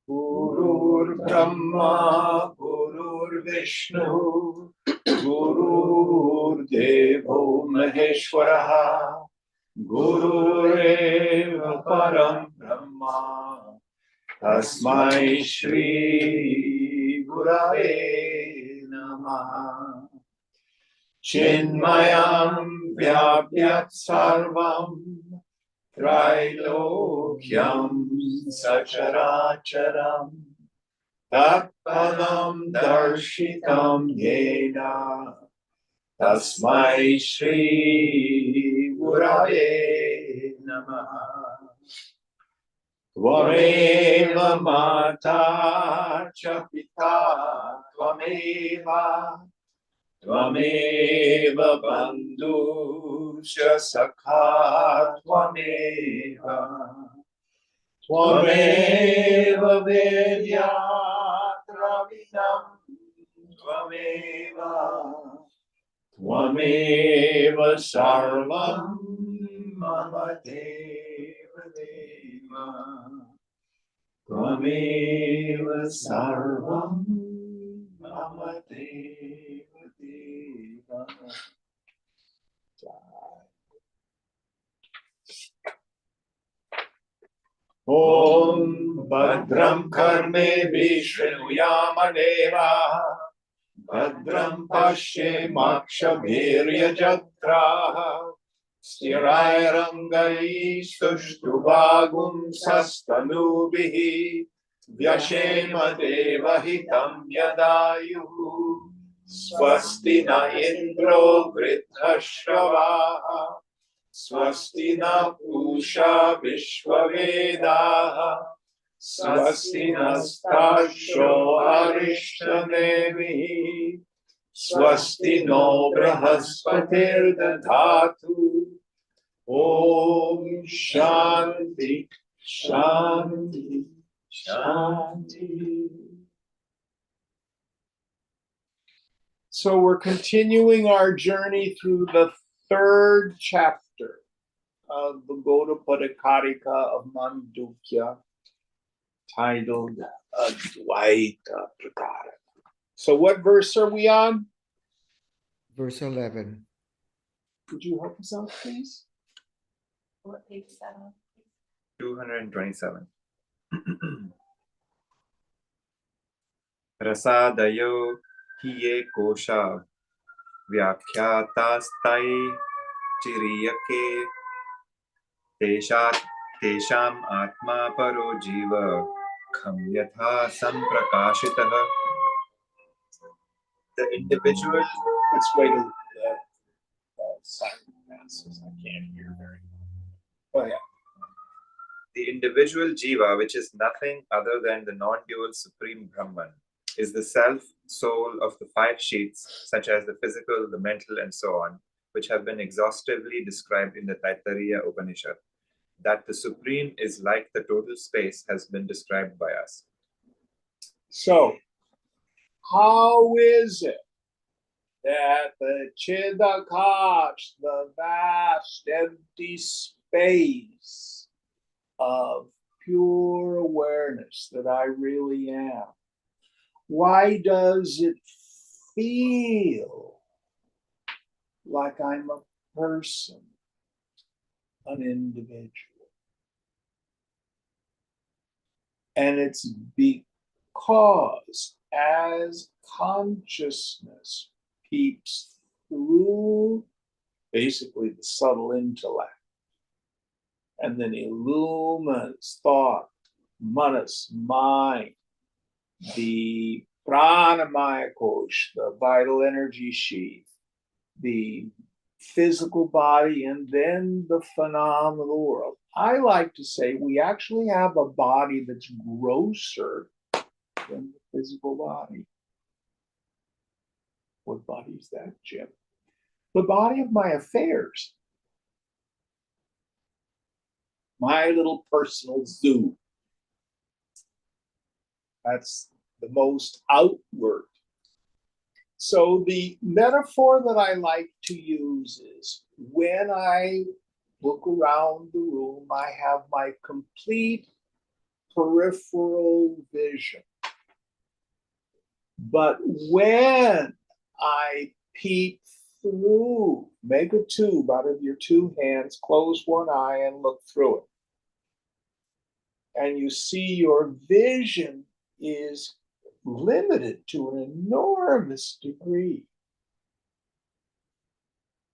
Gurur Brahma, Gurur Vishnu, Gurur Devo Maheshwaraha, Gurureva Param Brahma, Tasmai Shri Gurave Namaha. Chinmayam Vyapyat Sarvam Trailokyam Sacharacharam Tatpadam Darshitam Yena Tasmai Shri Gurave Namaha. Tvameva Mata Cha Pita Tvameva Tvameva Bandhu Cha Sakha Tvameva Tvameva Vedya Dravinam Tvameva Tvameva Sarvam Mama Deva Deva Tvameva Sarvam Mama Deva Deva. Om Bhadram Karme Vishnuyama Deva Bhadram Pashe Makshabhirya Jatra Sthirairangai Sushtubhagum Sastanubihi Vyashema Devahitam Yadayuhu Swasti na Indro Vritashavaha Swasti na Pusha Vishwavedaha Swasti nastasho Arishtanevi Swasti no Brahaspatir Dadhatu Om Shanti Shanti Shanti. So we're continuing our journey through the third chapter of the Gaudapada of Mandukya, titled Advaita Prakara. So what verse are we on? Verse 11. Could you help us out, please? What page is that on? 227. Rasadayo hiye kosha vyakhyātāstai chiriyake tesham atma paro jiva kham yatha samprakashitah. The individual, Let's wait till the silent passes. I can't hear very well. Oh, yeah. The individual jiva, which is nothing other than the non-dual supreme Brahman, is the self soul of the five sheets, such as the physical, the mental, and so on, which have been exhaustively described in the Taittiriya Upanishad. That the supreme is like the total space has been described by us. So, how is it that the Chidakash, the vast empty space of pure awareness that I really am, why does it feel like I'm a person, an individual? And it's because as consciousness peeps through basically the subtle intellect and then illumines thought, manas, mind, the pranamaya kosh, the vital energy sheath, the physical body, and then the phenomenal world. I like to say we actually have a body that's grosser than the physical body. What body is that, Jim? The body of my affairs. My little personal zoo. That's the most outward. So the metaphor that I like to use is when I look around the room, I have my complete peripheral vision. But when I peep through, make a tube out of your two hands, close one eye and look through it. And you see your vision is limited to an enormous degree.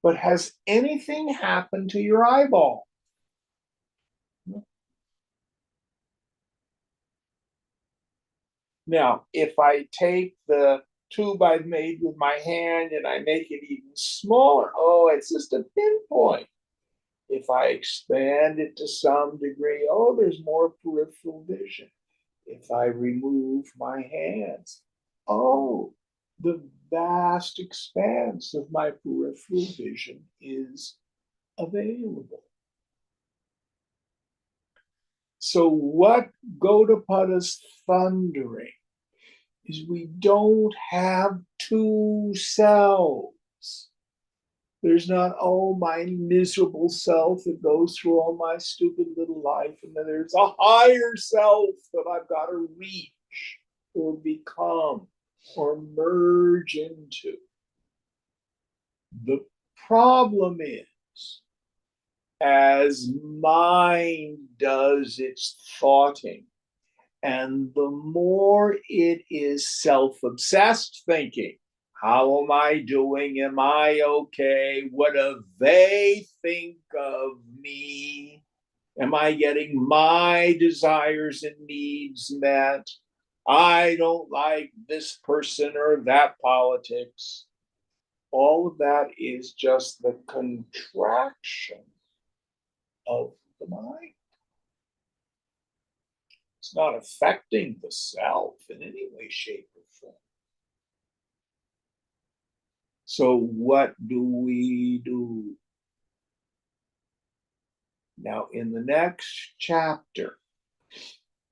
But has anything happened to your eyeball? Now, if I take the tube I've made with my hand and I make it even smaller, oh, it's just a pinpoint. If I expand it to some degree, oh, there's more peripheral vision. If I remove my hands, oh, the vast expanse of my peripheral vision is available. So what Gaudapada's thundering is we don't have two selves. There's not, oh, my miserable self that goes through all my stupid little life, and then there's a higher self that I've got to reach or become or merge into. The problem is, as mind does its thoughting, and the more it is self-obsessed thinking, how am I doing? Am I okay? What do they think of me? Am I getting my desires and needs met? I don't like this person or that politics. All of that is just the contraction of the mind. It's not affecting the self in any way, shape, or form. So what do we do? Now, in the next chapter,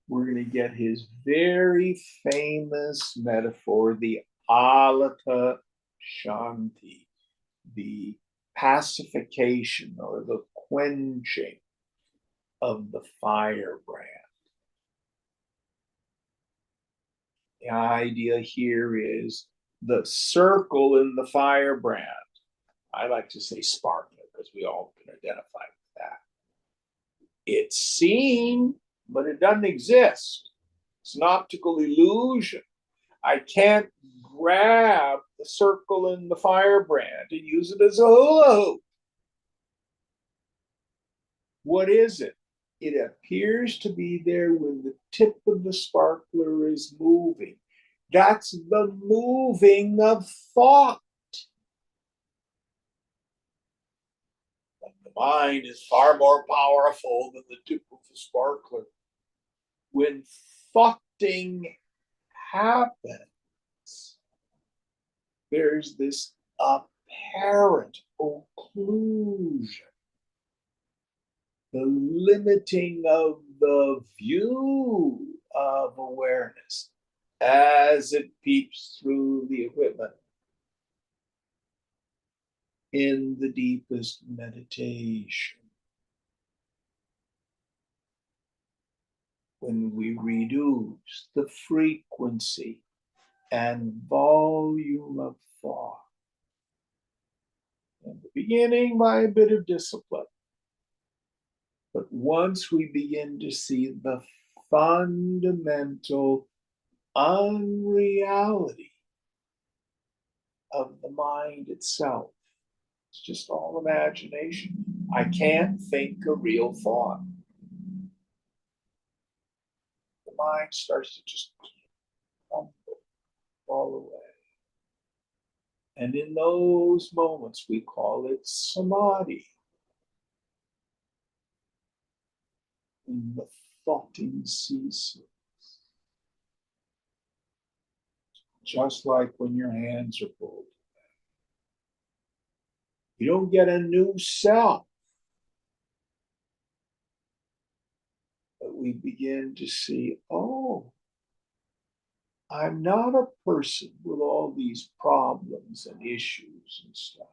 we're going to get his very famous metaphor, the alata shanti, the pacification or the quenching of the firebrand. The idea here is the circle in the firebrand. I like to say sparkler because we all can identify with that. It's seen, but it doesn't exist. It's an optical illusion. I can't grab the circle in the firebrand and use it as a hula hoop. What is it? It appears to be there when the tip of the sparkler is moving. That's the moving of thought. But the mind is far more powerful than the tip of the sparkler. When thoughting happens, there's this apparent occlusion, the limiting of the view of awareness as it peeps through the equipment in the deepest meditation. When we reduce the frequency and volume of thought, in the beginning by a bit of discipline, but once we begin to see the fundamental unreality of the mind itself, it's just all imagination. I can't think a real thought. The mind starts to just crumble, fall away. And in those moments, we call it samadhi. When the thoughting ceases. Just like when your hands are pulled. You don't get a new self. But we begin to see, oh, I'm not a person with all these problems and issues and stuff.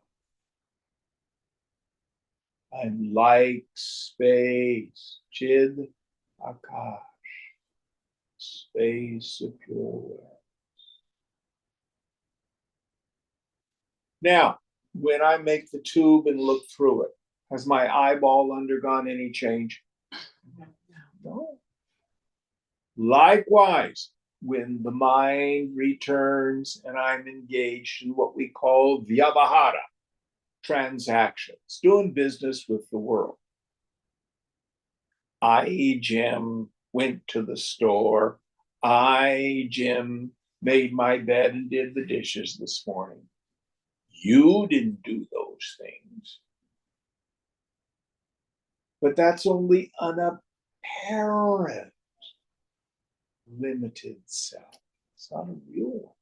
I'm like space, chid akash. space of pure awareness. Now, when I make the tube and look through it, has my eyeball undergone any change? No. Likewise, when the mind returns and I'm engaged in what we call vyavahara, transactions, doing business with the world. Jim, went to the store. Jim, made my bed and did the dishes this morning. You didn't do those things. But that's only an apparent limited self. It's not a real one.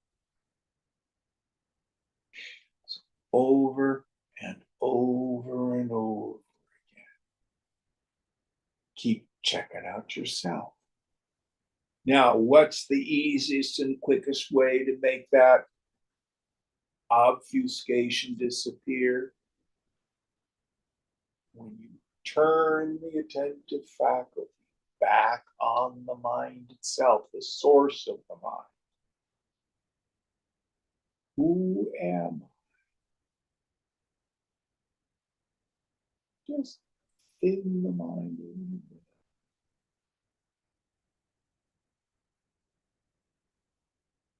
So over and over and over again. Keep checking out yourself. Now, what's the easiest and quickest way to make that obfuscation disappear? When you turn the attentive faculty back on the mind itself, the source of the mind. Who am I? Just thin the mind a little bit.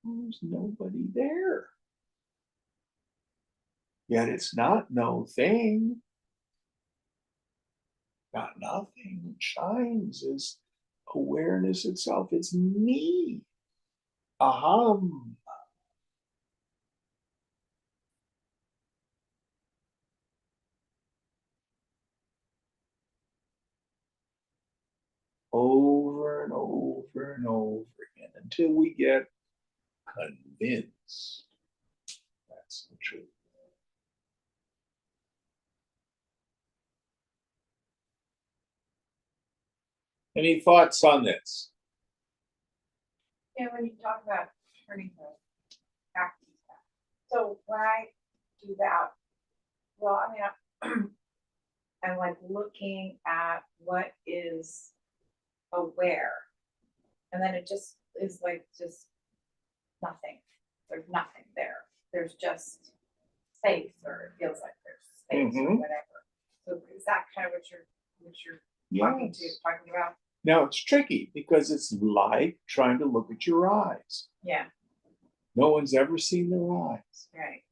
There's nobody there. Yet it's not no thing. Not nothing. What shines is awareness itself. It's me. Aham. Over and over and over again until we get convinced that's the truth. Any thoughts on this? Yeah, when you talk about turning the back to that. So when I do that, well, I mean, I'm like looking at what is aware. And then it just is like just nothing. There's nothing there. There's just space, or it feels like there's space or whatever. So is that kind of what you're talking about? Now it's tricky because it's like trying to look at your eyes. Yeah. No one's ever seen their eyes. Right.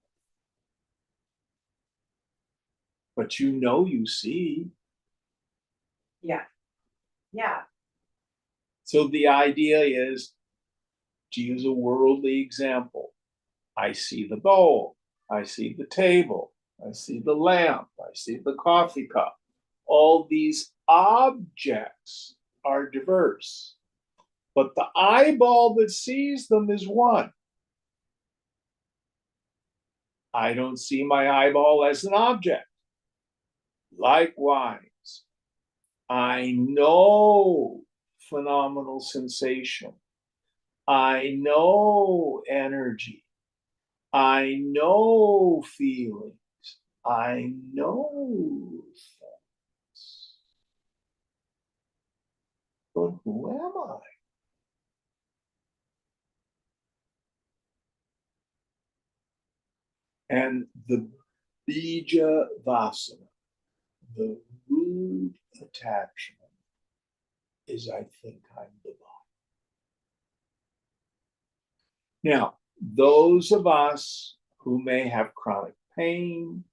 But you see. Yeah. Yeah. So the idea is, to use a worldly example, I see the bowl, I see the table, I see the lamp, I see the coffee cup. All these objects are diverse, but the eyeball that sees them is one. I don't see my eyeball as an object. Likewise, I know phenomenal sensation. I know energy. I know feelings. I know things. But who am I? And the bija vasana, the root attachment, is I think I'm the body. Now, those of us who may have chronic pain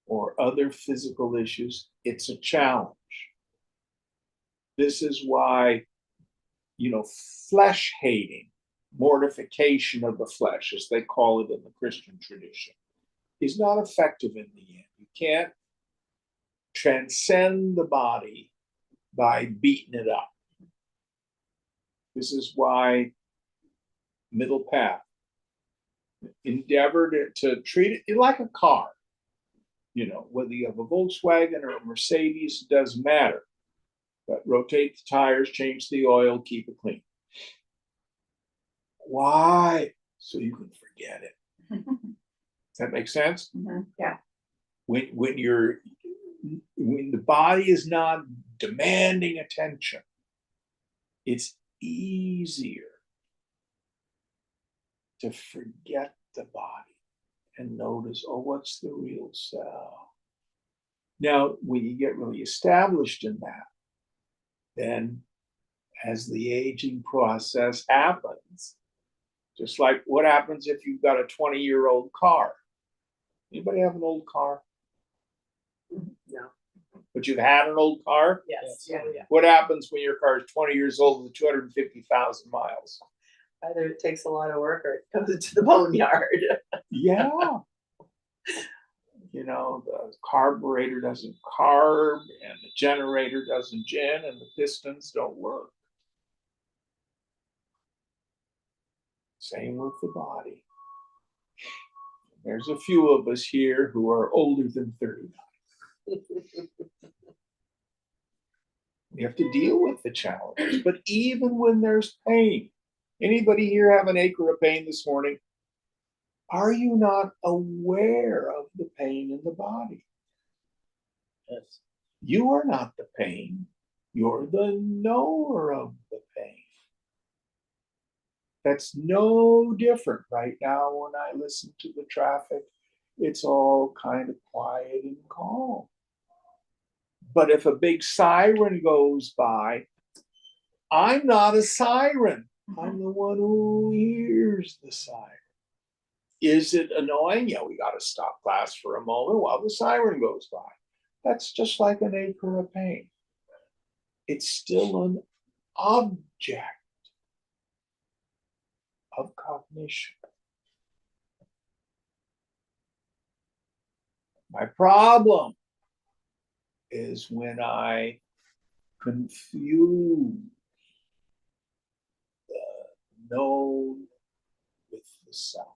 or other physical issues, it's a challenge. This is why, flesh hating, mortification of the flesh, as they call it in the Christian tradition, is not effective in the end. You can't transcend the body by beating it up. This is why middle path, endeavor to treat it like a car. Whether you have a Volkswagen or a Mercedes, it doesn't matter. But rotate the tires, change the oil, keep it clean. Why? So you can forget it. Does that make sense? Mm-hmm. Yeah. When the body is not demanding attention, it's easier to forget the body and notice, oh, what's the real self? Now, when you get really established in that, then as the aging process happens, just like what happens if you've got a 20-year-old car? Anybody have an old car? No. But you've had an old car? Yes. Yeah. What happens when your car is 20 years old with 250,000 miles? Either it takes a lot of work or it goes into the boneyard. Yeah. You know, the carburetor doesn't carb and the generator doesn't gin and the pistons don't work. Same with the body. There's a few of us here who are older than 39. We have to deal with the challenges, but even when there's pain, anybody here have an ache or a pain this morning? Are you not aware of the pain in the body? Yes. You are not the pain. You're the knower of the pain. That's no different right now when I listen to the traffic. It's all kind of quiet and calm. But if a big siren goes by, I'm not a siren. I'm the one who hears the siren. Is it annoying? Yeah, we got to stop class for a moment while the siren goes by. That's just like an ache or a pain. It's still an object of cognition. My problem is when I confuse the known with the self.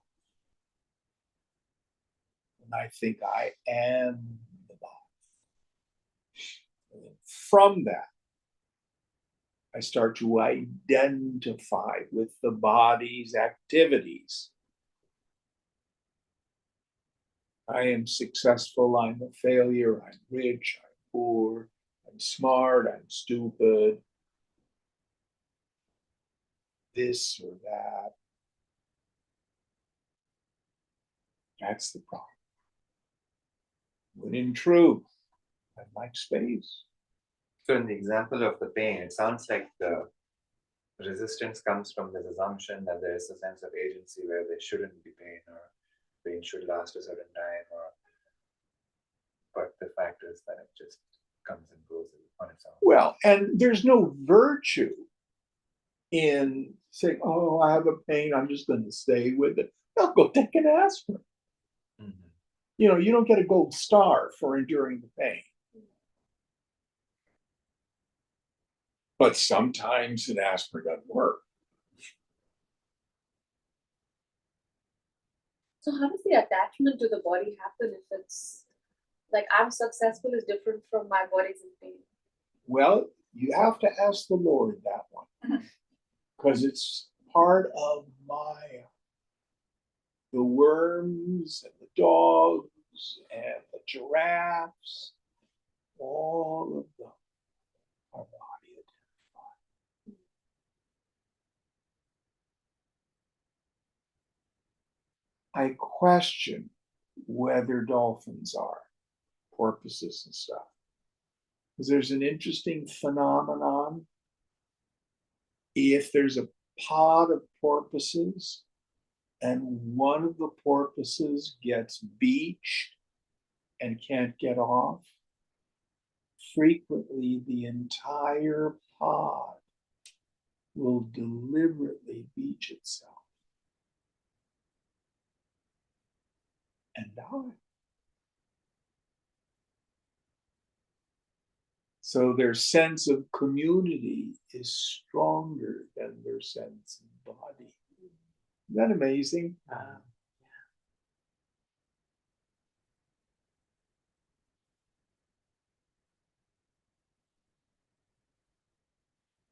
When I think I am the body. And then from that, I start to identify with the body's activities. I am successful, I'm a failure, I'm rich, I'm poor, I'm smart, I'm stupid, this or that. That's the problem. When in truth, I like space. So in the example of the pain, it sounds like the resistance comes from this assumption that there is a sense of agency where there shouldn't be pain or pain should last a certain time, or but the fact is that it just comes and goes on its own. Well, and there's no virtue in saying, oh, I have a pain, I'm just going to stay with it. No, go take an aspirin. Mm-hmm. You know, you don't get a gold star for enduring the pain. But sometimes an aspirin doesn't work. So how does the attachment to the body happen if it's like I'm successful is different from my body's in pain? Well, you have to ask the Lord that one. Because it's part of Maya. The worms and the dogs and the giraffes, all of them are body identified. I question whether dolphins are, porpoises and stuff. Because there's an interesting phenomenon. If there's a pod of porpoises and one of the porpoises gets beached and can't get off, frequently the entire pod will deliberately beach itself and die. So their sense of community is stronger than their sense of body. Isn't that amazing?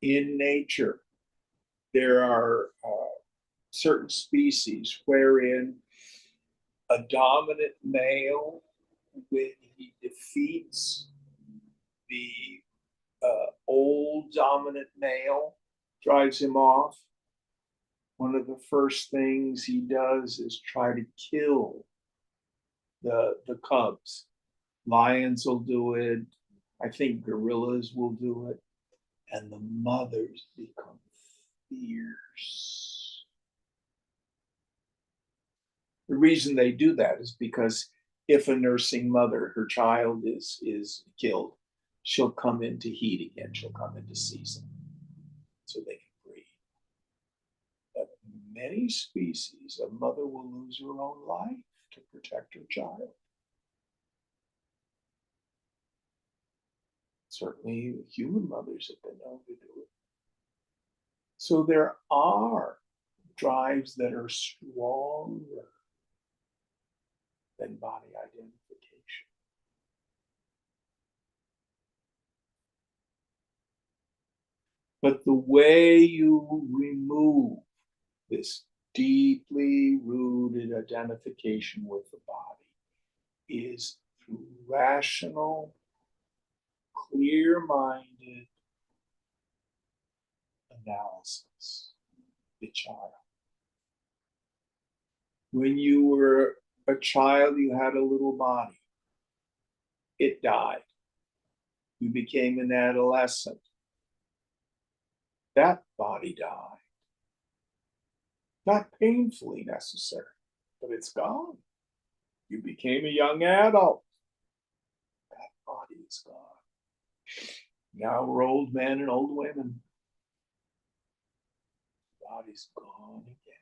In nature, there are certain species wherein a dominant male, when he defeats the old dominant male, drives him off, one of the first things he does is try to kill the cubs. Lions will do it. I think gorillas will do it. And the mothers become fierce. The reason they do that is because if a nursing mother, her child is killed, she'll come into heat again. She'll come into season. So they can breed. But many species, a mother will lose her own life to protect her child. Certainly, human mothers have been known to do it. So there are drives that are stronger than body identification. But the way you remove this deeply rooted identification with the body is through rational, clear-minded analysis. Vichara. When you were a child, you had a little body. It died. You became an adolescent. That body died. Not painfully necessary, but it's gone. You became a young adult. That body is gone. Now we're old men and old women. The body's gone again.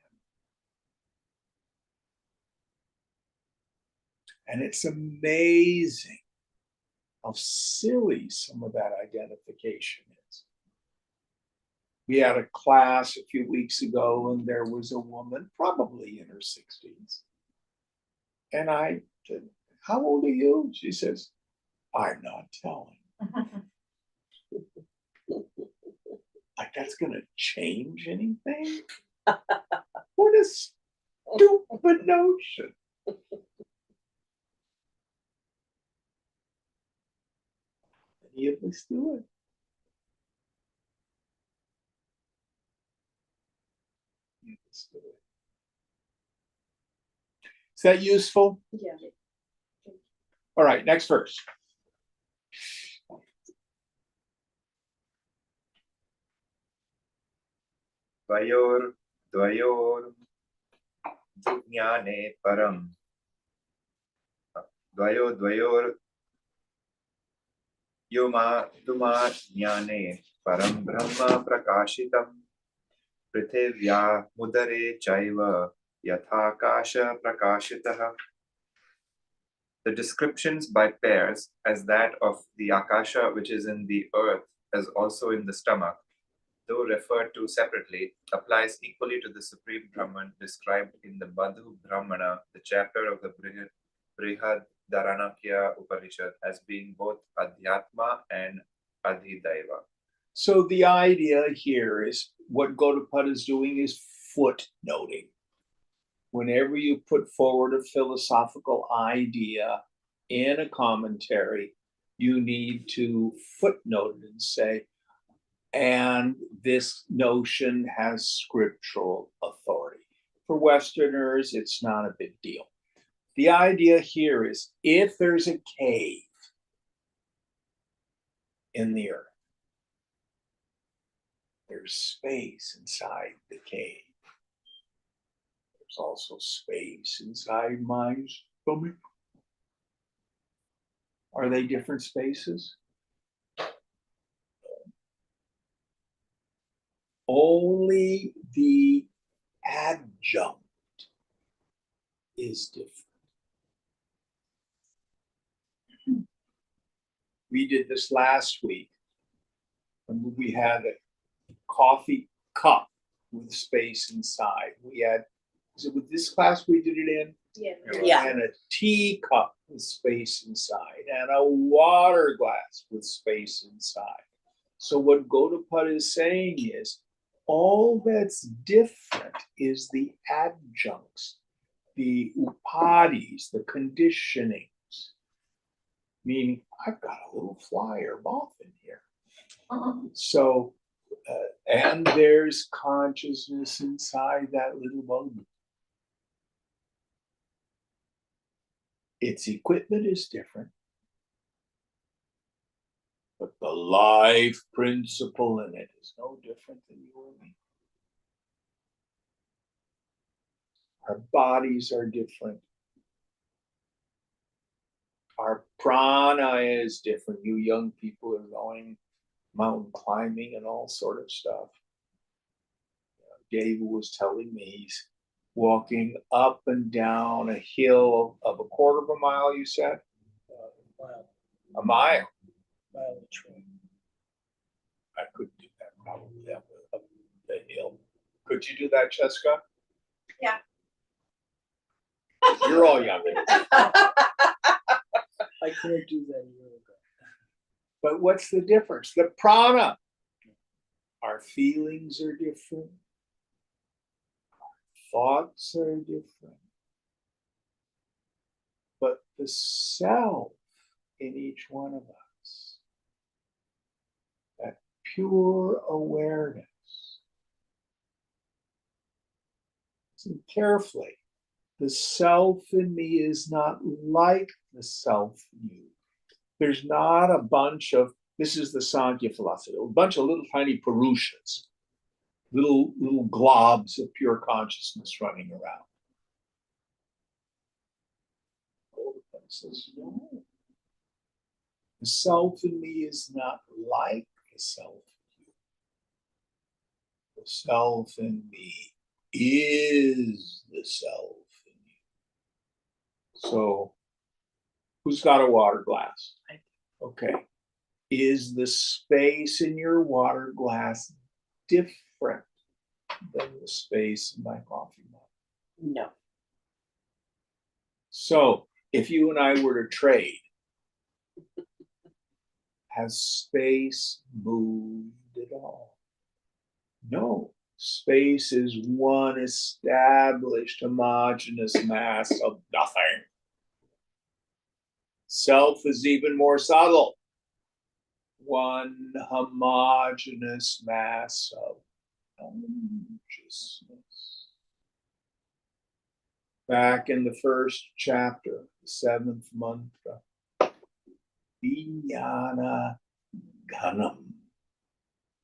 And it's amazing how silly some of that identification is. We had a class a few weeks ago, and there was a woman, probably in her 60s. And I said, "How old are you?" She says, "I'm not telling." Like, that's going to change anything? What a stupid notion. Any of us do it. Is that useful? Yeah. All right, next verse. Dvayor jnane param. Dvayor yoma tuma jnane param brahma prakashitam. Prithivya mudare chaiva yathakasha prakashitah. The descriptions by pairs, as that of the akasha which is in the earth, as also in the stomach, though referred to separately, applies equally to the Supreme Brahman described in the Madhu Brahmana, the chapter of the Mandukya Upanishad, as being both Adhyatma and Adhidaiva. So the idea here is what Gaudapada is doing is footnoting. Whenever you put forward a philosophical idea in a commentary, you need to footnote it and say, and this notion has scriptural authority. For Westerners, it's not a big deal. The idea here is if there's a cave in the earth, there's space inside the cave. There's also space inside my stomach. Are they different spaces? Only the adjunct is different. We did this last week when we had a coffee cup with space inside. We had, was it with this class we did it in? Yeah. Yeah. And a teacup with space inside, and a water glass with space inside. So what Gaudapada is saying is, all that's different is the adjuncts, the upadis, the conditionings. Meaning, I've got a little fly or moth in here. So And there's consciousness inside that little bone. Its equipment is different, but the life principle in it is no different than you or me. Our bodies are different. Our prana is different. You young people are going mountain climbing and all sort of stuff. Dave was telling me he's walking up and down a hill of a quarter of a mile, you said? Mile, A mile. mile of train. I couldn't do that probably up the hill. Could you do that, Jessica? Yeah. You're all younger. I couldn't do that a year ago. But what's the difference? The prana. Our feelings are different. Thoughts are different. But the self in each one of us, that pure awareness, listen carefully, the self in me is not like the self in you. There's not a bunch of, this is the Sankhya philosophy, a bunch of little tiny Purushas, little globs of pure consciousness running around. Gaudapada says, no. The self in me is not like the self in you. The self in me is the self in you. So, who's got a water glass? Okay. Is the space in your water glass different than the space in my coffee mug? No. So, if you and I were to trade, has space moved at all? No. Space is one established homogeneous mass of nothing. Self is even more subtle. One homogeneous mass of consciousness. Back in the first chapter, the seventh mantra, Vijnana Ganam.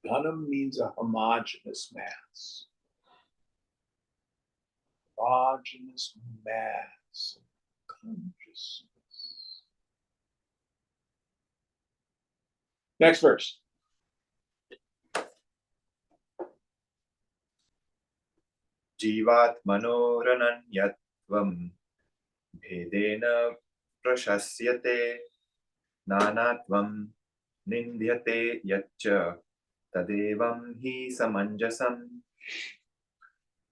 Ganam means a homogeneous mass. Homogeneous mass of consciousness. Next verse. जीवात्मनोरनन्यत्वं भेदेन प्रशस्यते नानात्वं निन्द्यते यच्च तदेवं हि समञ्जसम्.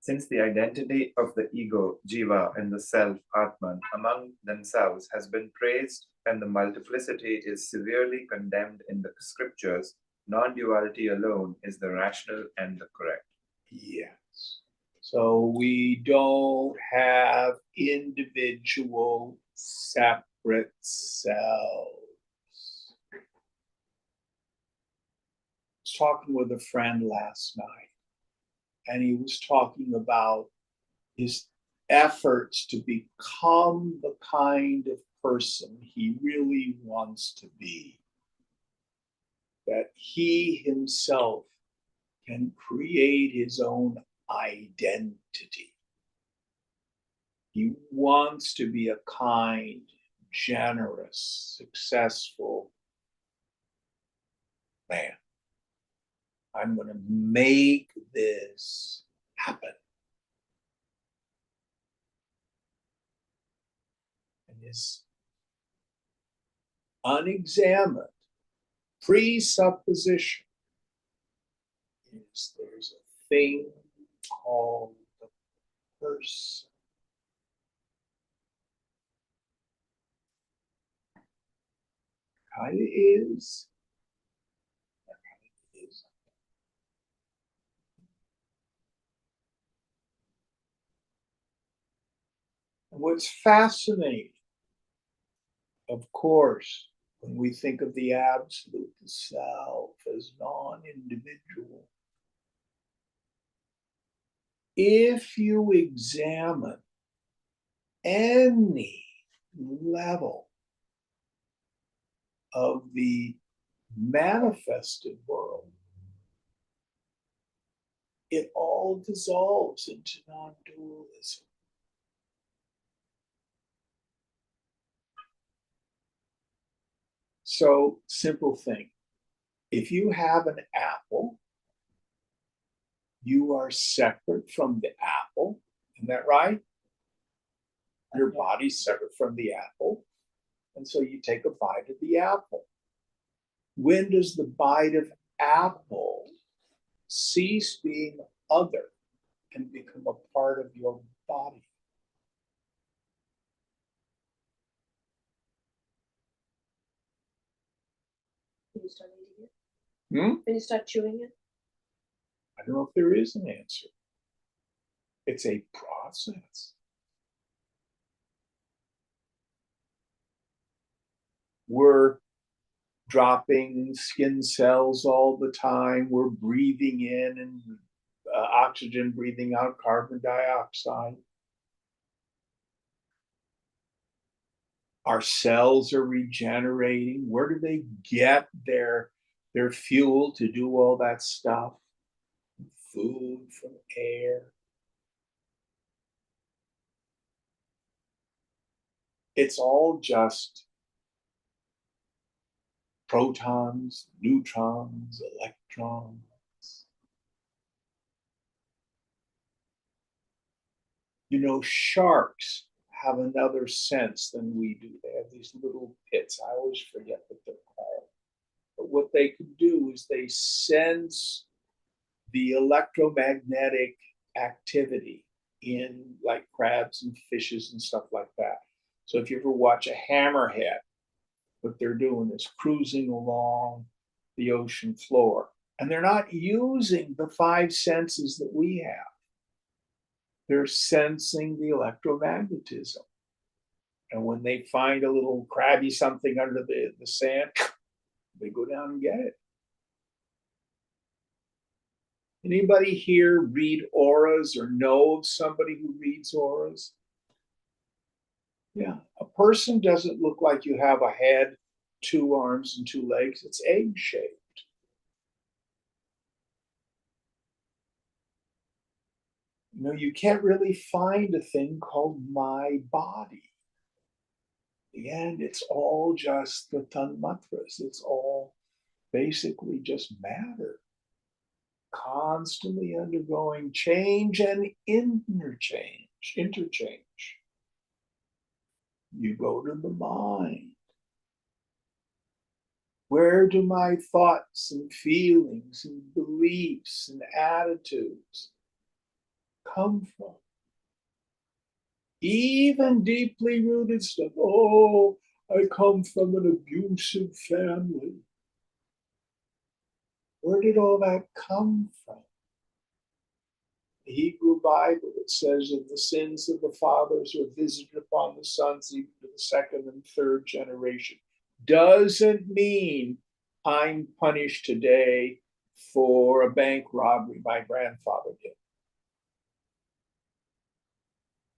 Since the identity of the ego, jiva, and the self, atman, among themselves has been praised and the multiplicity is severely condemned in the scriptures, non-duality alone is the rational and the correct. Yes. So we don't have individual separate selves. I was talking with a friend last night, and he was talking about his efforts to become the kind of person he really wants to be. That he himself can create his own identity. He wants to be a kind, generous, successful man. I'm going to make this happen. And his unexamined presupposition is there's a thing called the person. Kind of is. Kind of is. And what's fascinating, of course, when we think of the absolute, the self as non-individual, if you examine any level of the manifested world, it all dissolves into non-dualism. So, simple thing. If you have an apple, you are separate from the apple. Isn't that right? Your body's separate from the apple. And so you take a bite of the apple. When does the bite of apple cease being other and become a part of your body? When you start eating it? Hmm? When you start chewing it? I don't know if there is an answer. It's a process. We're dropping skin cells all the time. We're breathing in and oxygen, breathing out carbon dioxide. Our cells are regenerating. Where do they get their fuel to do all that stuff? Food, from air. It's all just protons, neutrons, electrons. You know, sharks have another sense than we do. They have these little pits. I always forget what they're called. But what they can do is they sense the electromagnetic activity in like crabs and fishes and stuff like that. So if you ever watch a hammerhead, what they're doing is cruising along the ocean floor. And they're not using the five senses that we have. They're sensing the electromagnetism. And when they find a little crabby something under the sand, they go down and get it. Anybody here read auras or know of somebody who reads auras? Yeah, a person doesn't look like you have a head, two arms, and two legs. It's egg shaped. You know, you can't really find a thing called my body. In the end, it's all just the tanmatras. It's all basically just matter, constantly undergoing change and interchange. You go to the mind. Where do my thoughts and feelings and beliefs and attitudes come from? Even deeply rooted stuff. Oh, I come from an abusive family. Where did all that come from? The Hebrew Bible, it says that the sins of the fathers are visited upon the sons, even to the second and third generation. Doesn't mean I'm punished today for a bank robbery my grandfather did.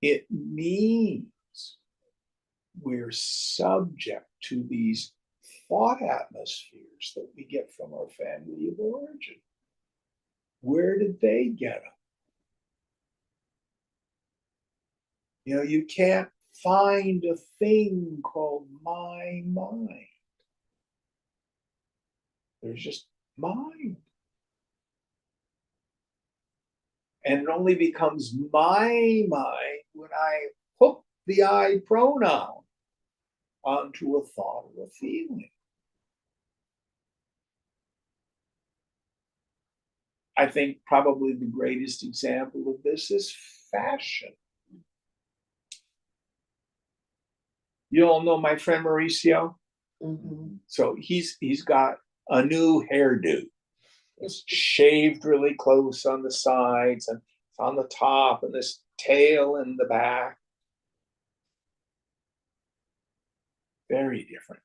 It means we're subject to these thought atmospheres that we get from our family of origin. Where did they get them? You know, you can't find a thing called my mind. There's just mind. And it only becomes my mind when I hook the I pronoun onto a thought or a feeling. I think probably the greatest example of this is fashion. You all know my friend Mauricio? Mm-hmm. So he's got a new hairdo. It's shaved really close on the sides and on the top, and this tail in the back. Very different.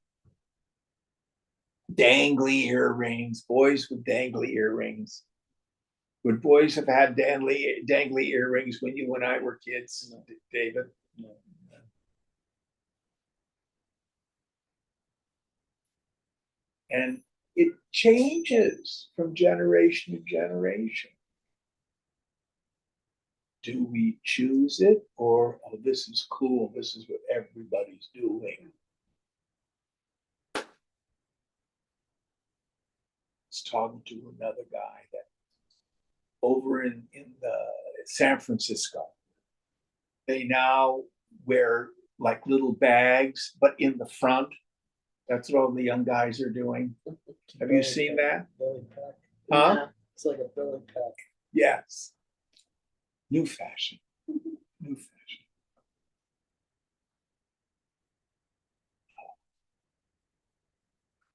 Dangly earrings, boys with dangly earrings. Would boys have had dangly earrings when you and I were kids, David? No. And it changes from generation to generation. Do we choose it, or oh, this is cool, this is what everybody's doing? I was talking to another guy that over in San Francisco, they now wear like little bags, but in the front. That's what all the young guys are doing. Have you Belly seen pack, that? Belly pack. Huh? Yeah. It's like a belly pack. Yes. New fashion. New fashion.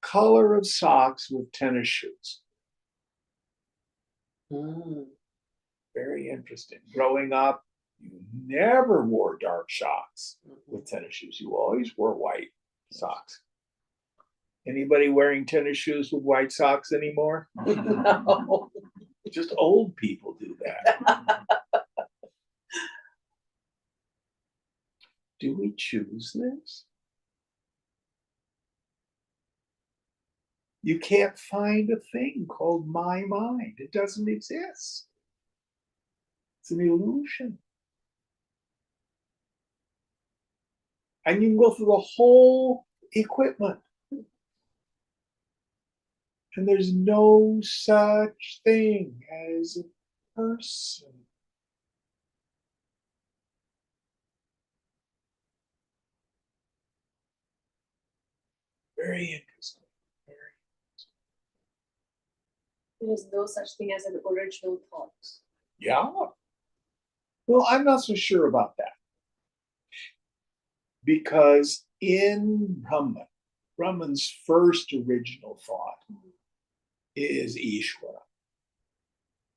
Color of socks with tennis shoes. Mm. Very interesting. Growing up, you never wore dark socks with tennis shoes. You always wore white socks. Anybody wearing tennis shoes with white socks anymore? No. Just old people do that. Do we choose this? You can't find a thing called my mind. It doesn't exist. It's an illusion. And you can go through the whole equipment. And there's no such thing as a person. Very interesting. Very. There is no such thing as an original thought. Yeah. Well, I'm not so sure about that. Because in Brahman's first original thought is Ishvara.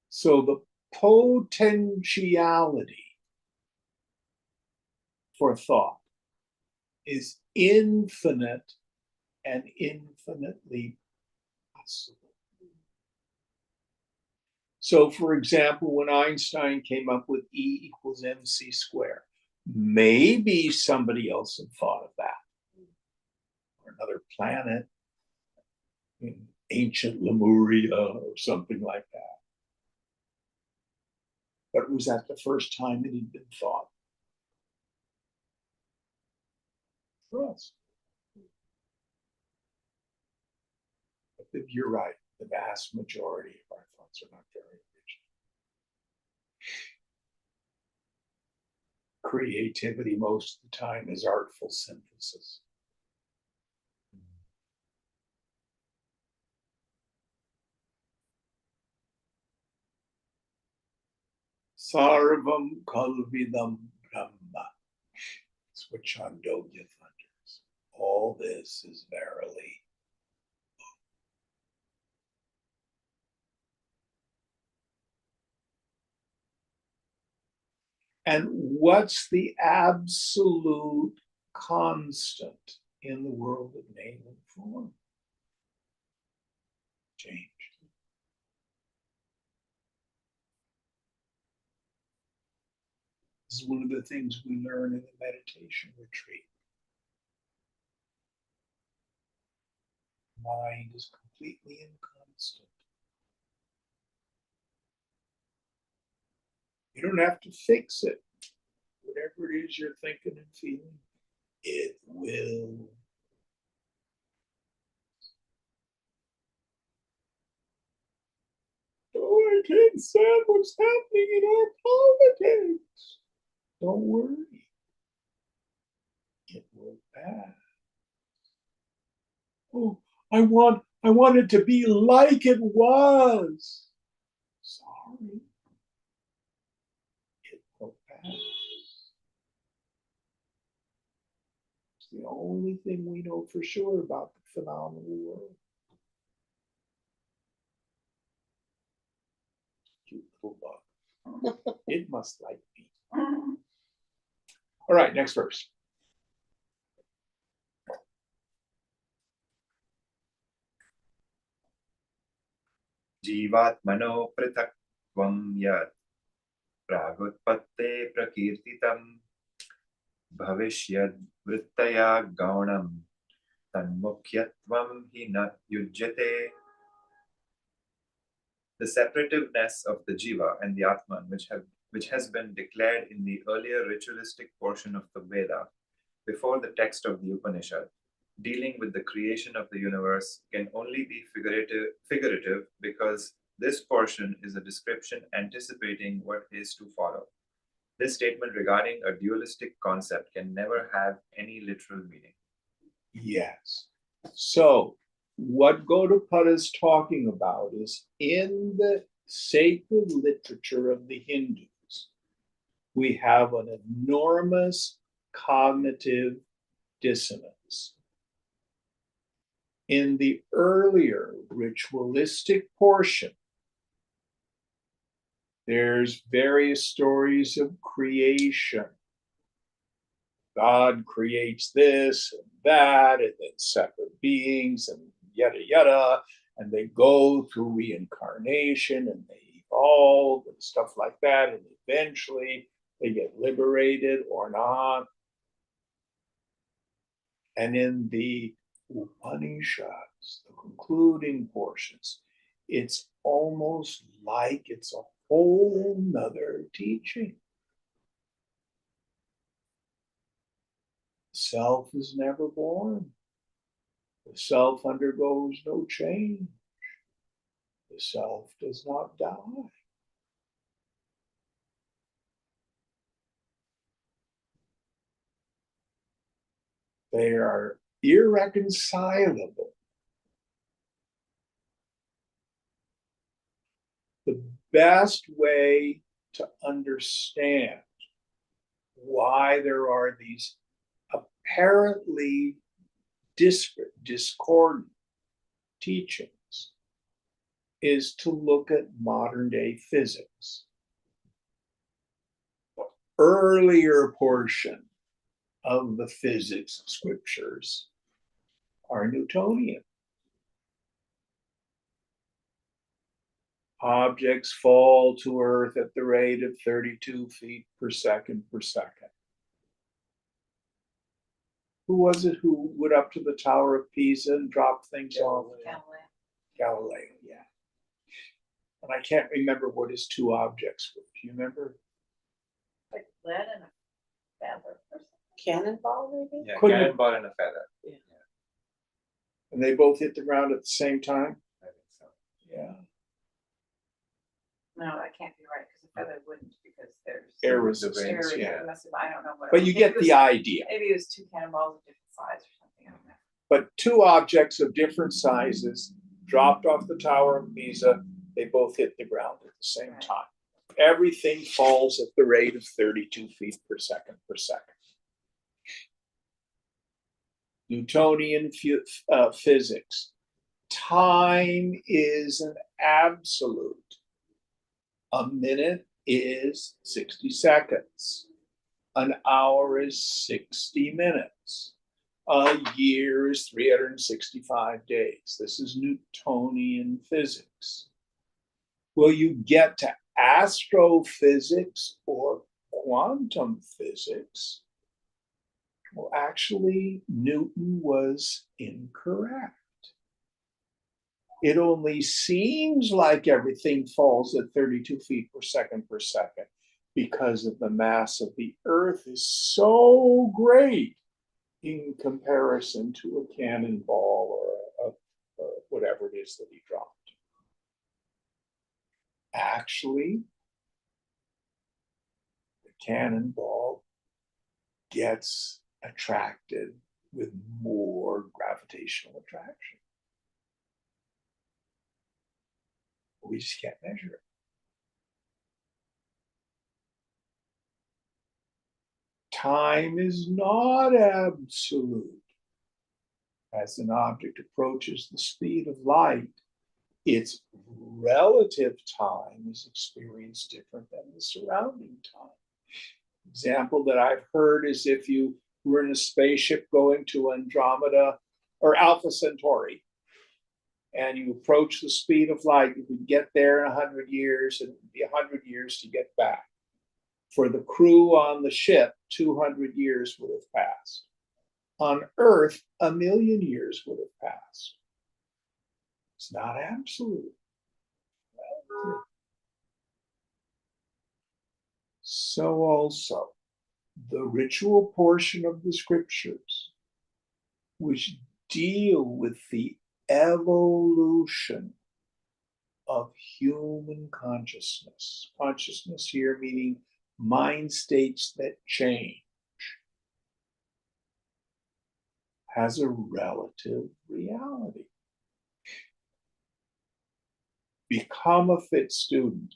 So the potentiality for thought is infinite and infinitely possible. So, for example, when Einstein came up with E equals mc squared, maybe somebody else had thought of that, or another planet in ancient Lemuria or something like that. But it was at the first time it had been thought for us. But you're right, the vast majority of our thoughts are not very original. Creativity most of the time is artful synthesis. Sarvam Kalvidam Brahma. That's what Chandogya thunders. All this is verily. And what's the absolute constant in the world of name and form? Change. This is one of the things we learn in the meditation retreat. Mind is completely inconstant. You don't have to fix it. Whatever it is you're thinking and feeling, it will. Oh, I can't stand what's happening in our politics. Don't worry. It will pass. Oh, I want it to be like it was. Sorry. It will pass. It's the only thing we know for sure about the phenomenal world. Cute little bug. It must like me. All right, next verse. Jivatmano pratak tvam yat pragutpatte prakirtitam bhavishyad vrittaya gaunam tanmukhyatvam hi na yujyate. The separativeness of the jiva and the atman, which has been declared in the earlier ritualistic portion of the Veda before the text of the Upanishad, dealing with the creation of the universe, can only be figurative because this portion is a description anticipating what is to follow. This statement regarding a dualistic concept can never have any literal meaning. Yes. So, what Gaudapada is talking about is in the sacred literature of the Hindus, we have an enormous cognitive dissonance. In the earlier ritualistic portion, there's various stories of creation. God creates this and that, and then separate beings, and yada yada, and they go through reincarnation and they evolve and stuff like that, and eventually they get liberated or not. And in the Upanishads, the concluding portions, it's almost like it's a whole nother teaching. Self is never born. The self undergoes no change. The self does not die. They are irreconcilable. The best way to understand why there are these apparently disparate, discordant teachings is to look at modern day physics. The earlier portion of the physics scriptures are Newtonian. Objects fall to Earth at the rate of 32 feet per second per second. Who was it who went up to the Tower of Pisa and dropped things off? Galileo, yeah. And I can't remember what his two objects were. Do you remember? Like lead and a feather or something. Cannonball, maybe? Yeah, Couldn't have- cannonball and a feather. And they both hit the ground at the same time? I think so. Yeah. No, that can't be right, because a feather wouldn't, because there's. Air The resistance, winds, yeah. I don't know what. But you get the idea. Maybe it was two cannonballs of different size or something, I don't know. But two objects of different sizes dropped off the Tower of Pisa, they both hit the ground at the same Right. time. Everything falls at the rate of 32 feet per second per second. Newtonian physics. Time is an absolute. A minute is 60 seconds. An hour is 60 minutes. A year is 365 days. This is Newtonian physics. Will you get to astrophysics or quantum physics? Well, actually, Newton was incorrect. It only seems like everything falls at 32 feet per second because of the mass of the Earth is so great in comparison to a cannonball or whatever it is that he dropped. Actually, the cannonball gets attracted with more gravitational attraction. We just can't measure it. Time is not absolute. As an object approaches the speed of light, its relative time is experienced different than the surrounding time. Example that I've heard is if you were in a spaceship going to Andromeda or Alpha Centauri, and you approach the speed of light, you could get there in 100 years, and it would be 100 years to get back. For the crew on the ship, 200 years would have passed. On Earth, 1,000,000 years would have passed. It's not absolute. So also, the ritual portion of the scriptures, which deal with the evolution of human consciousness. Consciousness here meaning mind states that change, has a relative reality. Become a fit student.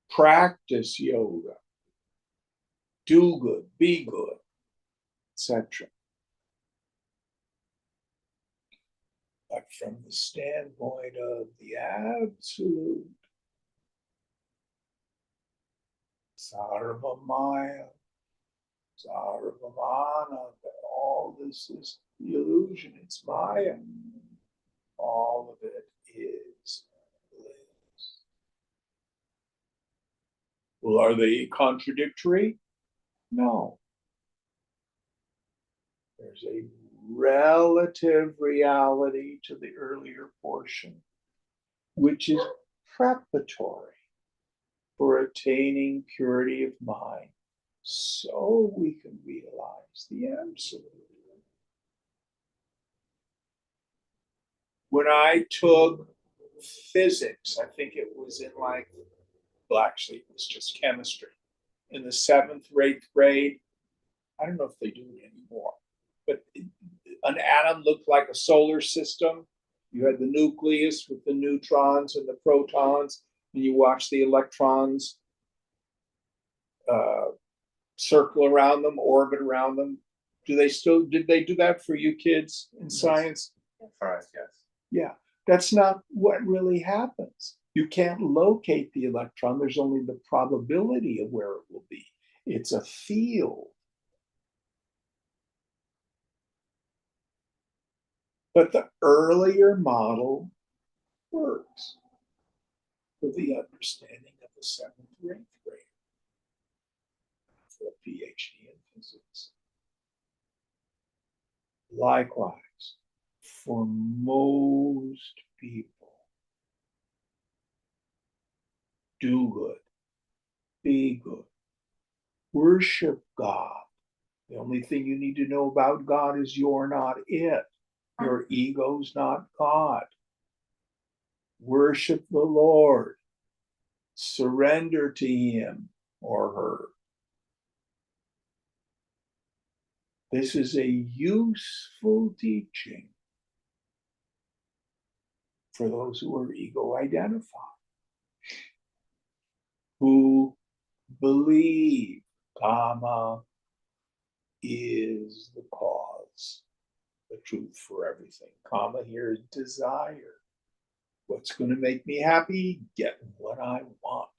Practice yoga. Do good, be good, etc. But from the standpoint of the absolute, Sarvamaya, Sarvamana, that all this is the illusion, it's Maya. All of it is bliss. Well, are they contradictory? No. There's a relative reality to the earlier portion, which is preparatory for attaining purity of mind, so we can realize the absolute. When I took physics, I think it was in well, actually, it was just chemistry, in the 7th or 8th grade. I don't know if they do it anymore, but an atom looked like a solar system. You had the nucleus with the neutrons and the protons, and you watch the electrons circle around them, orbit around them. Did they do that for you kids in science? For us, yes. Yeah, that's not what really happens. You can't locate the electron. There's only the probability of where it will be. It's a field. But the earlier model works for the understanding of the 7th or 8th grade, for a PhD in physics. Likewise, for most people, do good, be good, worship God. The only thing you need to know about God is you're not it. Your ego's not God. Worship the Lord. Surrender to Him or her. This is a useful teaching for those who are ego identified, who believe karma is the cause, the truth for everything. Karma here is desire. What's going to make me happy? Get what I want.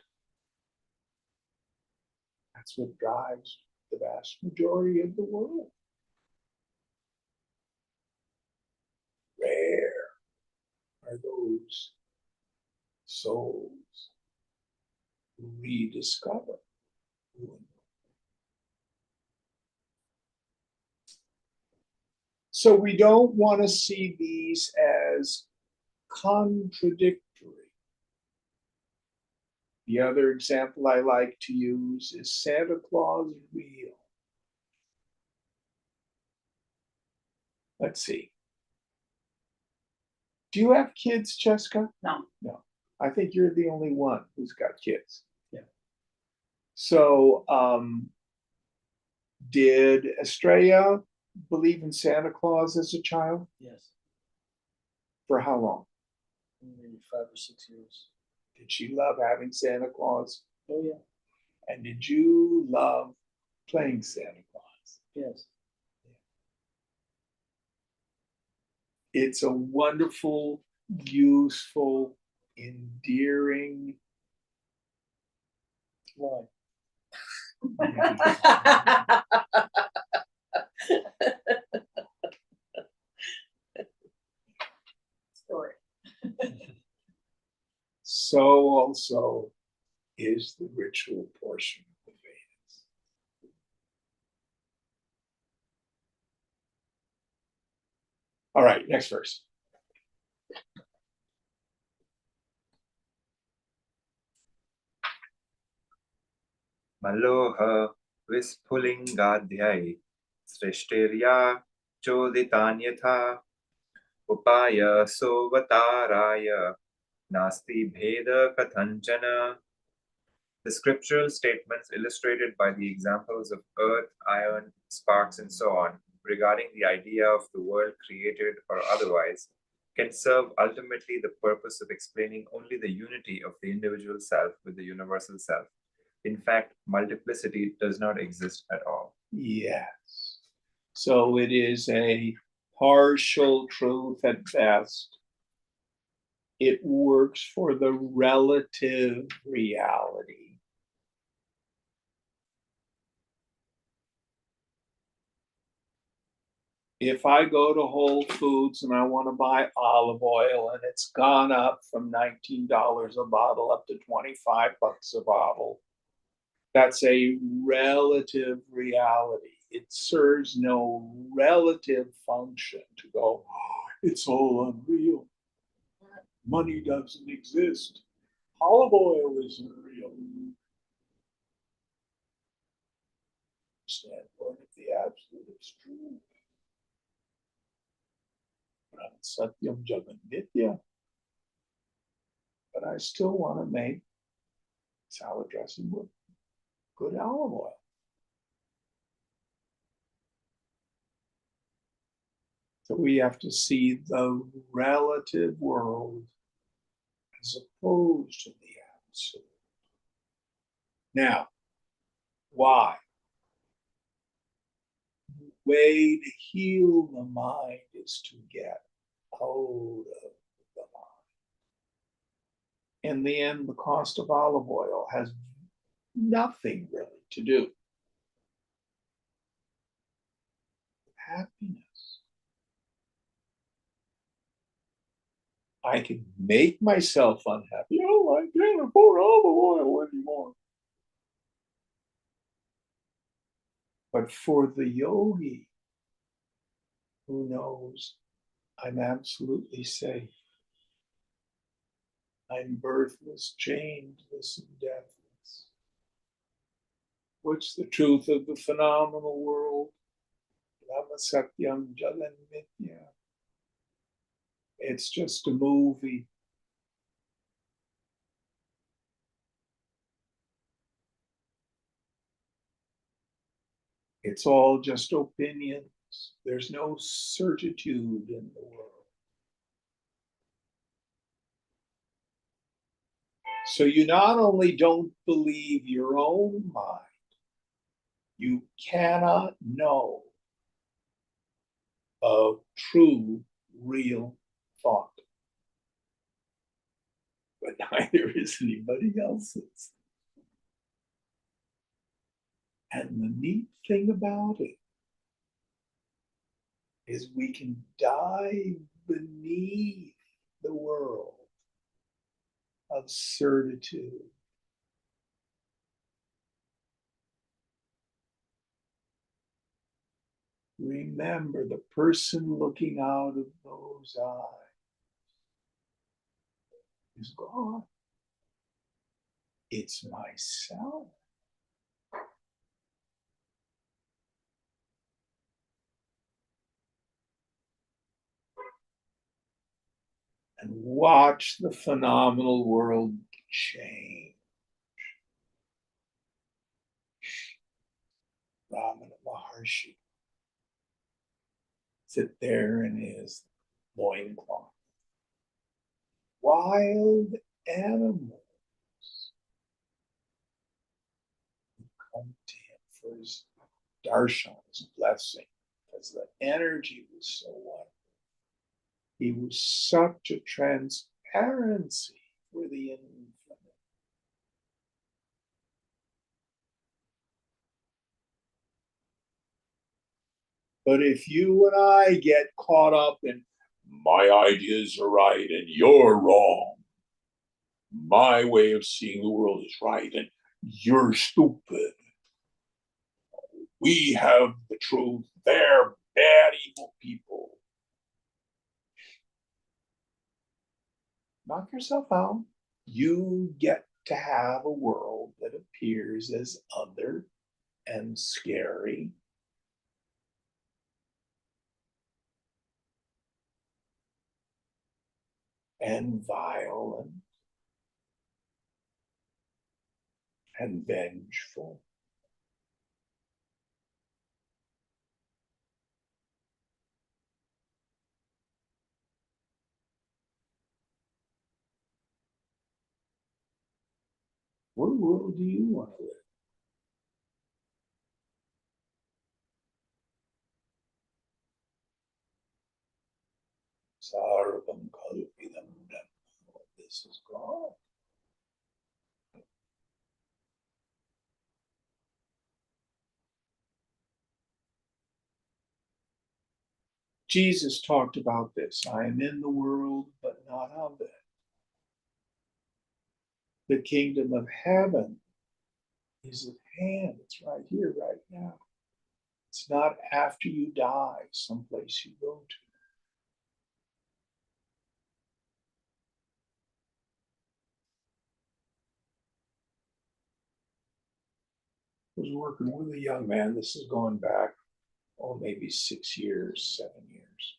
That's what drives the vast majority of the world. Rare are those souls who rediscover who. So we don't want to see these as contradictory. The other example I like to use is Santa Claus real? Let's see. Do you have kids, Cheska? No. No. I think you're the only one who's got kids. Yeah. So, did Estrella believe in Santa Claus as a child? Yes. For how long? Maybe 5 or 6 years. Did she love having Santa Claus? Oh yeah. And did you love playing Santa Claus? Yes. It's a wonderful, useful, endearing. Why? so also is the ritual portion of the Vedas. All right, next verse. Maloha Vispulingadhyai Srishtirya Choditanyatha Upaya Sovataraya Nasti Bheda Kathanchana. The scriptural statements illustrated by the examples of earth, iron, sparks, and so on, regarding the idea of the world created or otherwise, can serve ultimately the purpose of explaining only the unity of the individual self with the universal self. In fact, multiplicity does not exist at all. Yes. So it is a partial truth at best. It works for the relative reality. If I go to Whole Foods and I want to buy olive oil and it's gone up from $19 a bottle up to 25 bucks a bottle, that's a relative reality. It serves no relative function to go, oh, it's all unreal. Money doesn't exist. Olive oil isn't real. Standpoint of the absolute is true. Satyam Jagan Nitya. But I still want to make salad dressing with good olive oil. So we have to see the relative world as opposed to the absolute. Now, why? The way to heal the mind is to get out of the mind. In the end, the cost of olive oil has nothing really to do with happiness. I can make myself unhappy. Oh, I can't afford olive oil anymore. But for the yogi who knows I'm absolutely safe, I'm birthless, changeless, and deathless. What's the truth of the phenomenal world? Lama Satyam Jagan Mithya. It's just a movie. It's all just opinions. There's no certitude in the world. So you not only don't believe your own mind, you cannot know of true, real thought. But neither is anybody else's. And the neat thing about it is we can dive beneath the world of certitude. Remember, the person looking out of those eyes is gone. It's myself. And watch the phenomenal world change. Ramana Maharshi sit there in his loincloth. Wild animals come to him for his darshan, his blessing, because the energy was so wonderful. He was such a transparency for the infinite. But if you and I get caught up in my ideas are right and you're wrong, my way of seeing the world is right and you're stupid. We have the truth. They're bad, evil people. Knock yourself out. You get to have a world that appears as other and scary. And violent and vengeful. What world do you want to live? Sarvam Kalpidam Brahma. This is God. Jesus talked about this. I am in the world, but not of it. The kingdom of heaven is at hand. It's right here, right now. It's not after you die, someplace you go to. I was working with a young man. This is going back, oh, maybe 6 years, 7 years.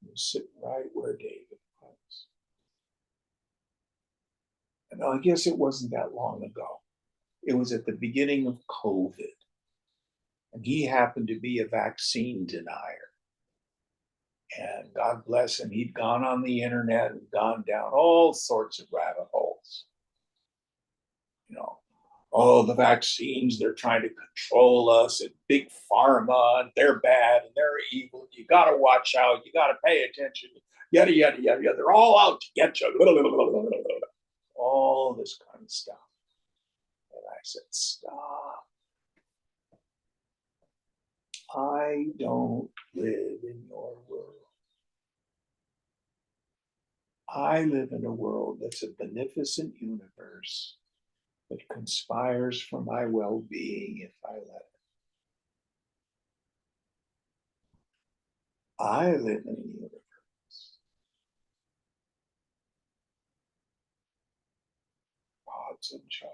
He was sitting right where David was. And I guess it wasn't that long ago. It was at the beginning of COVID. And he happened to be a vaccine denier. And God bless him, he'd gone on the internet and gone down all sorts of rabbit holes. You know, oh, the vaccines, they're trying to control us, and big pharma, and they're bad and they're evil. You got to watch out. You got to pay attention. Yada, yada, yada, yada. They're all out to get you. All this kind of stuff. And I said, stop. I don't live in your world. I live in a world that's a beneficent universe that conspires for my well-being if I let it. I live in a universe. God's in charge.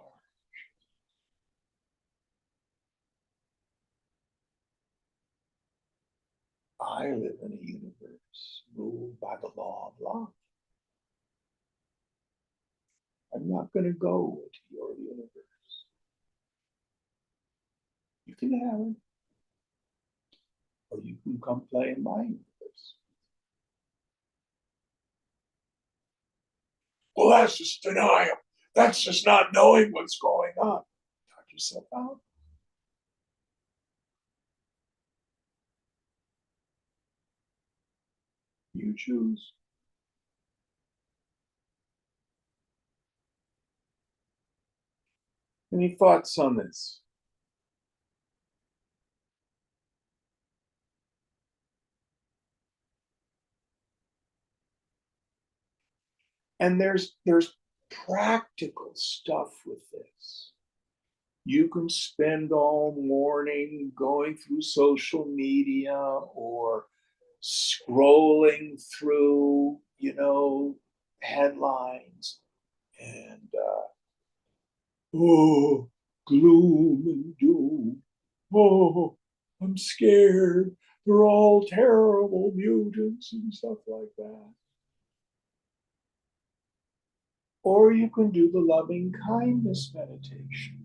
I live in a universe ruled by the law of love. I'm not going to go to your universe. You can have it, or you can come play in my universe. Well, that's just denial. That's just not knowing what's going on. Knock yourself out. You choose. Any thoughts on this? And there's practical stuff with this. You can spend all morning going through social media or scrolling through, headlines and oh, gloom and doom. Oh, I'm scared. They're all terrible mutants and stuff like that. Or you can do the loving kindness meditation.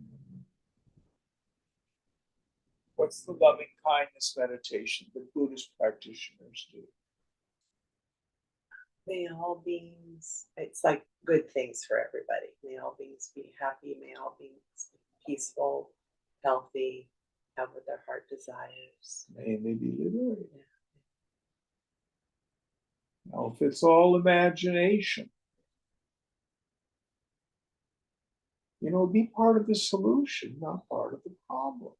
What's the loving kindness meditation that Buddhist practitioners do? May all beings, it's like good things for everybody. May all beings be happy. May all beings be peaceful, healthy, have what their heart desires. May they be liberated. Now, if it's all imagination, be part of the solution, not part of the problem.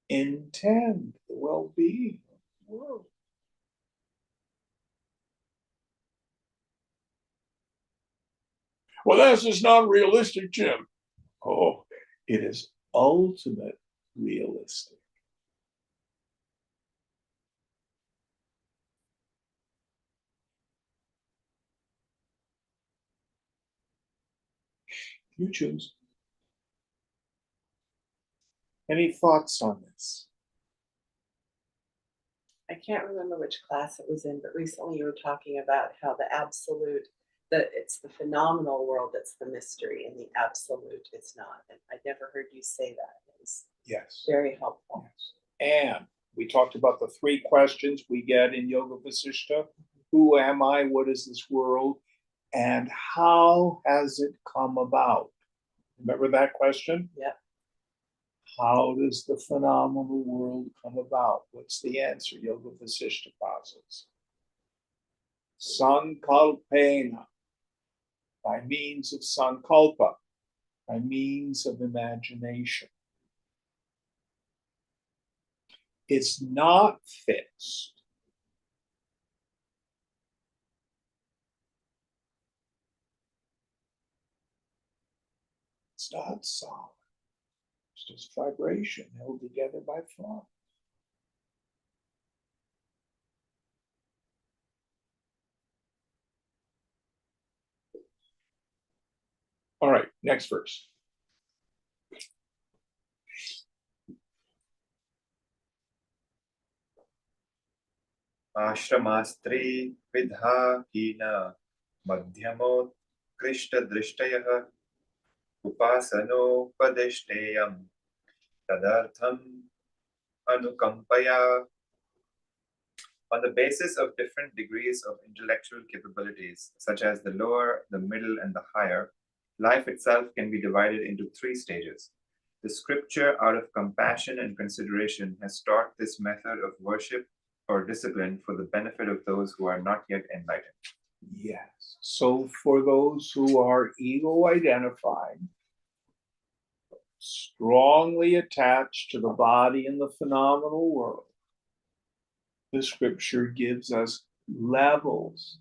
Intend the well-being of the world. Well, that's just not realistic, Jim. Oh, it is ultimate realistic. You choose. Any thoughts on this? I can't remember which class it was in, but recently you were talking about how the absolute, that it's the phenomenal world that's the mystery and the absolute is not. And I never heard you say that. It was Yes. very helpful. Yes. And we talked about the 3 questions we get in Yoga Vasishta. Who am I? What is this world? And how has it come about? Remember that question? Yep. How does the phenomenal world come about? What's the answer? Yoga Vasishta posits. Sankalpena, by means of sankalpa, by means of imagination. It's not fixed. It's not solid. It's just vibration held together by thought. All right, next verse. आश्रमास्त्री विधा हीन मध्यमोत्कृष्टदृष्टयः उपासनोपदिष्टेयं तदर्थम् अनुकम्पया. On the basis of different degrees of intellectual capabilities, such as the lower, the middle, and the higher, life itself can be divided into 3 stages. The scripture, out of compassion and consideration, has taught this method of worship or discipline for the benefit of those who are not yet enlightened. Yes. So for those who are ego identified, strongly attached to the body and the phenomenal world, the scripture gives us levels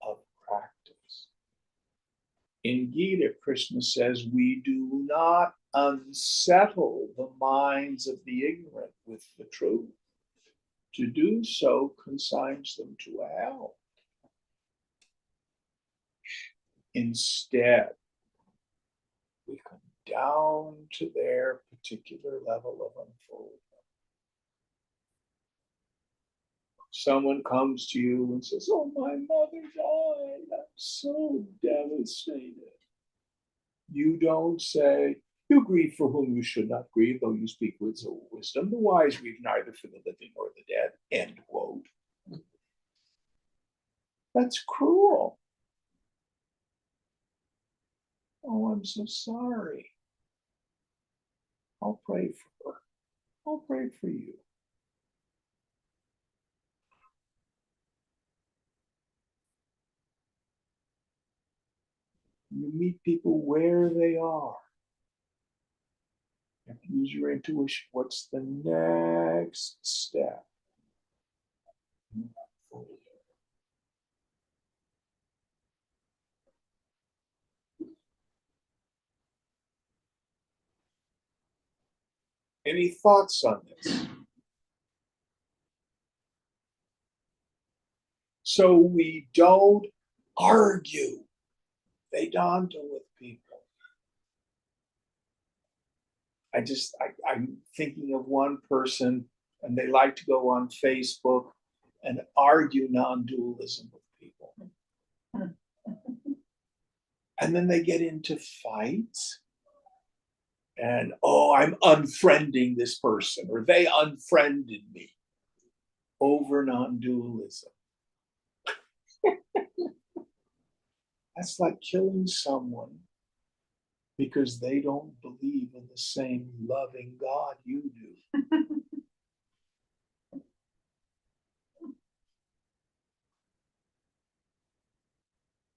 of practice. In Gita, Krishna says, we do not unsettle the minds of the ignorant with the truth. To do so consigns them to a hell. Instead, we come down to their particular level of unfoldment. Someone comes to you and says, oh, my mother died. I'm so devastated. You don't say, you grieve for whom you should not grieve, though you speak with wisdom. The wise grieve neither for the living nor the dead. End quote. That's cruel. Oh, I'm so sorry. I'll pray for her. I'll pray for you. You meet people where they are. You have to use your intuition. What's the next step? Any thoughts on this? So we don't argue Vedanta with people. I'm thinking of one person, and they like to go on Facebook and argue non-dualism with people. And then they get into fights. And, oh, I'm unfriending this person, or they unfriended me over non-dualism. That's like killing someone because they don't believe in the same loving God you do.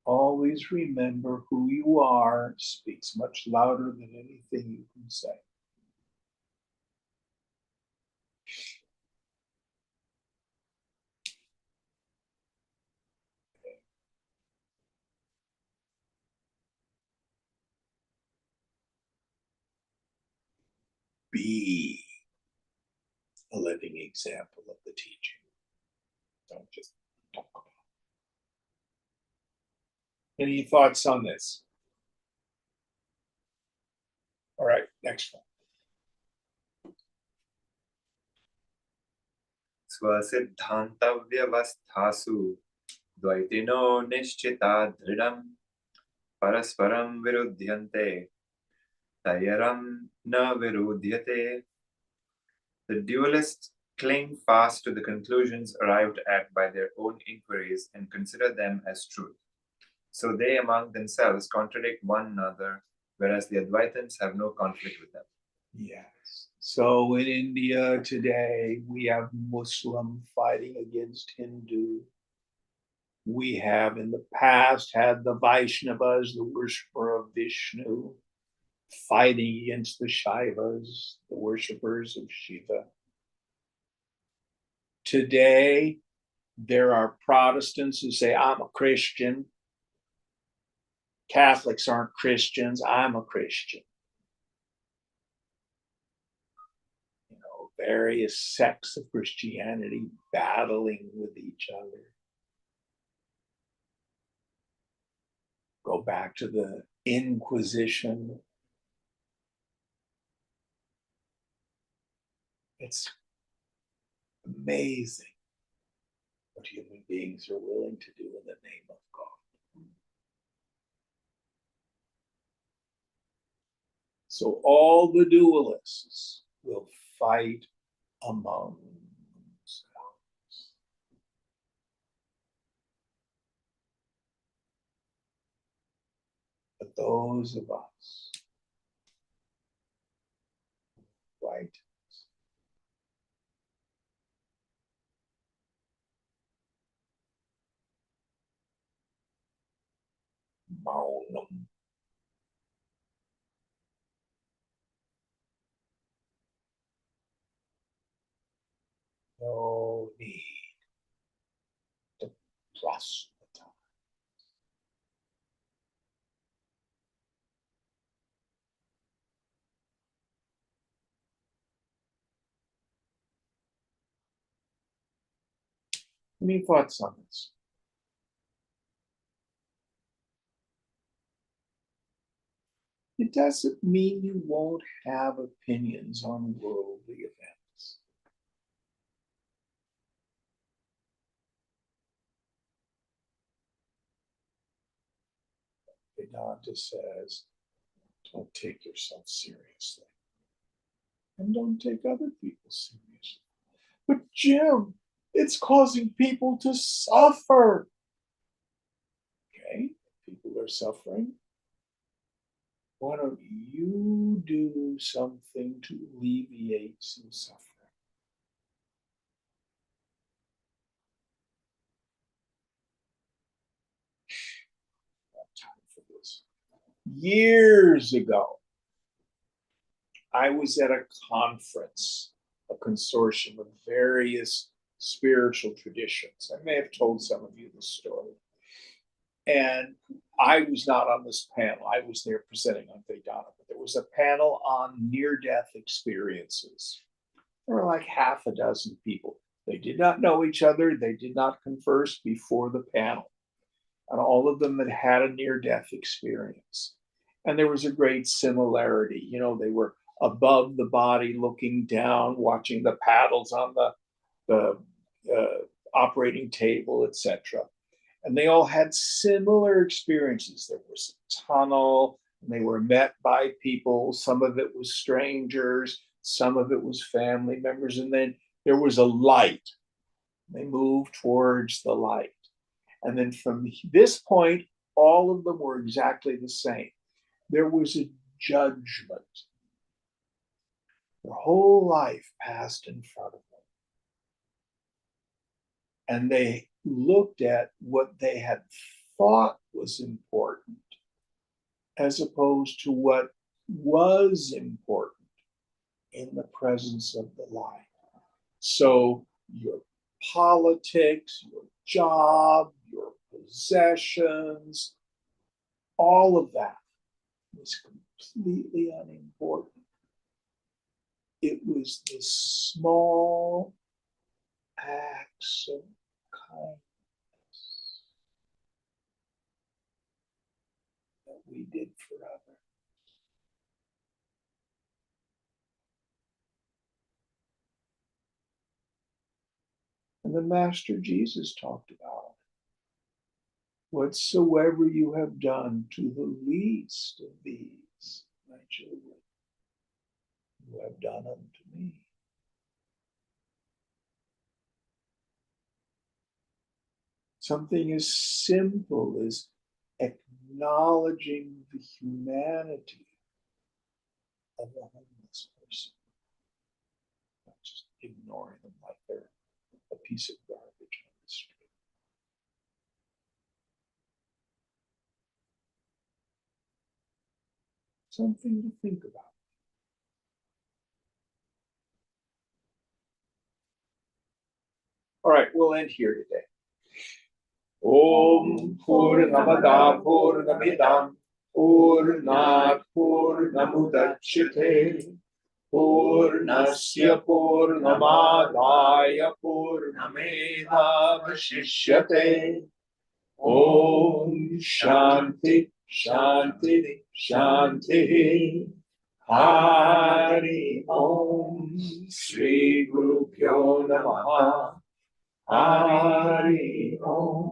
Always remember who you are speaks much louder than anything you can say. be a living example of the teaching. Don't just talk about it. Any thoughts on this? All right, next one. स्वसिद्धान्तव्यवस्थासु द्वैतिनो निश्चिता दृढं परस्परं विरुध्यन्ते तैरं न विरुध्यते. The dualists cling fast to the conclusions arrived at by their own inquiries and consider them as truth. So they among themselves contradict one another, whereas the Advaitins have no conflict with them. Yes. So in India today, we have Muslim fighting against Hindu. We have in the past had the Vaishnavas, the worshiper of Vishnu, fighting against the Shaivas, the worshippers of Shiva. Today, there are Protestants who say, I'm a Christian. Catholics aren't Christians. I'm a Christian. You know, various sects of Christianity battling with each other. Go back to the Inquisition. It's amazing what human beings are willing to do in the name of God. So all the dualists will fight among themselves. But those of us, right? Maunam. No need to proselytize. Any thoughts on this? It doesn't mean you won't have opinions on worldly events. Vedanta says, don't take yourself seriously. And don't take other people seriously. But Jim, it's causing people to suffer. Okay, people are suffering. Why don't you do something to alleviate some suffering? Not time for this. Years ago, I was at a conference, a consortium of various spiritual traditions. I may have told some of you this story. And I was not on this panel. I was there presenting on Vedanta, but there was a panel on near-death experiences. There were like half a dozen people. They did not know each other. They did not converse before the panel. And all of them had had a near-death experience. And there was a great similarity. You know, they were above the body, looking down, watching the paddles on the operating table, etc. And they all had similar experiences. There was a tunnel, and they were met by people. Some of it was strangers, some of it was family members, and then there was a light. They moved towards the light. And then from this point, all of them were exactly the same. There was a judgment. Their whole life passed in front of them. And they looked at what they had thought was important as opposed to what was important in the presence of the light. So your politics, your job, your possessions, all of that was completely unimportant it was the small acts of kindness that we did for others. And the Master Jesus talked about, whatsoever you have done to the least of these, my children, you have done unto me. Something as simple as acknowledging the humanity of a homeless person, not just ignoring them like they're a piece of garbage on the street. Something to think about. All right, we'll end here today. Om Purnamada Purnamidam Purnat Purnamudachyate Purnasya Purnamadaya Purnamedavashishyate. Om Shanti Shanti Shanti. Hari Om. Sri Guru Pyo Namaha. Hari Om.